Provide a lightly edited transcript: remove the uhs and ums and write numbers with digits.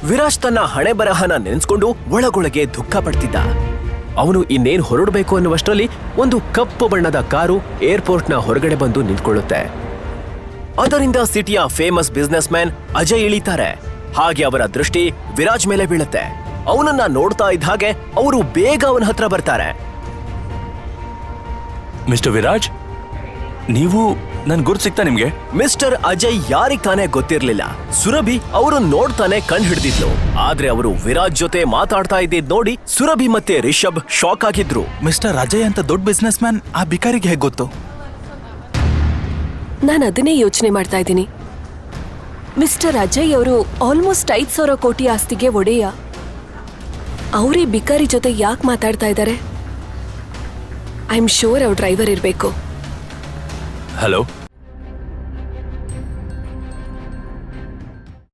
ವಿರಾಜ್ ತನ್ನ ಹಣೆ ಬರಹನ ನೆನೆಸ್ಕೊಂಡು ಒಳಗೊಳಗೆ ದುಃಖ ಪಡ್ತಿದ್ದ. ಅವನು ಇನ್ನೇನು ಹೊರಡಬೇಕು ಅನ್ನುವಷ್ಟರಲ್ಲಿ ಒಂದು ಕಪ್ಪು ಬಣ್ಣದ ಕಾರು ಏರ್ಪೋರ್ಟ್ನ ಹೊರಗಡೆ ಬಂದು ನಿಂತ್ಕೊಳ್ಳುತ್ತೆ. ಅದರಿಂದ ಸಿಟಿಯ ಫೇಮಸ್ ಬಿಸ್ನೆಸ್ ಮ್ಯಾನ್ ಅಜಯ್ ಇಳಿತಾರೆ. ಹಾಗೆ ಅವರ ದೃಷ್ಟಿ ವಿರಾಜ್ ಮೇಲೆ ಬೀಳುತ್ತೆ. ಅವನನ್ನ ನೋಡ್ತಾ ಇದ್ದ ಹಾಗೆ ಅವರು ಬೇಗ ಅವನ ಹತ್ರ ಬರ್ತಾರೆ. ಮಿಸ್ಟರ್ ವಿರಾಜ್, ನೀವು ನನ್ ಗುರ್ತು ಸಿಗ್ತಾ ನಿಮ್ಗೆ? ಮಿಸ್ಟರ್ ಅಜಯ್ ಯಾರಿಗ್ ತಾನೇ ಗೊತ್ತಿರ್ಲಿಲ್ಲ. ಸುರಭಿ ಅವರು ನೋಡ್ತಾನೆ ಕಣ್ ಹಿಡ್ದಿದ್ಲು. ಆದ್ರೆ ಅವರು ವಿರಾಜ್ ಜೊತೆ ಮಾತಾಡ್ತಾ ಇದ್ದಿದ್ ನೋಡಿ ಸುರಭಿ ಮತ್ತೆ ರಿಷಬ್ ಶಾಕ್ ಆಗಿದ್ರು. ಮಿಸ್ಟರ್ ಅಜಯ್ ಅಂತ ದೊಡ್ಡ ಬಿಸ್ನೆಸ್ ಮ್ಯಾನ್ ಆ ಬಿಕಾರಿಗೆ ಹೇಗೆ ಗೊತ್ತು? ನಾನು ಅದನ್ನೇ ಯೋಚನೆ ಮಾಡ್ತಾ ಇದ್ದೀನಿ. ಮಿಸ್ಟರ್ ಅಜಯ್ ಅವರು ಆಲ್ಮೋಸ್ಟ್ 5,000 ಕೋಟಿ ಆಸ್ತಿಗೆ ಒಡೆಯ. ಅವರೇ ಬಿಕಾರಿ ಜೊತೆ ಯಾಕೆ ಮಾತಾಡ್ತಾ ಇದ್ದಾರೆ? ಐ ಆಮ್ ಶೋರ್ ಅವ್ರ ಡ್ರೈವರ್ ಇರಬೇಕು. ಹಲೋ,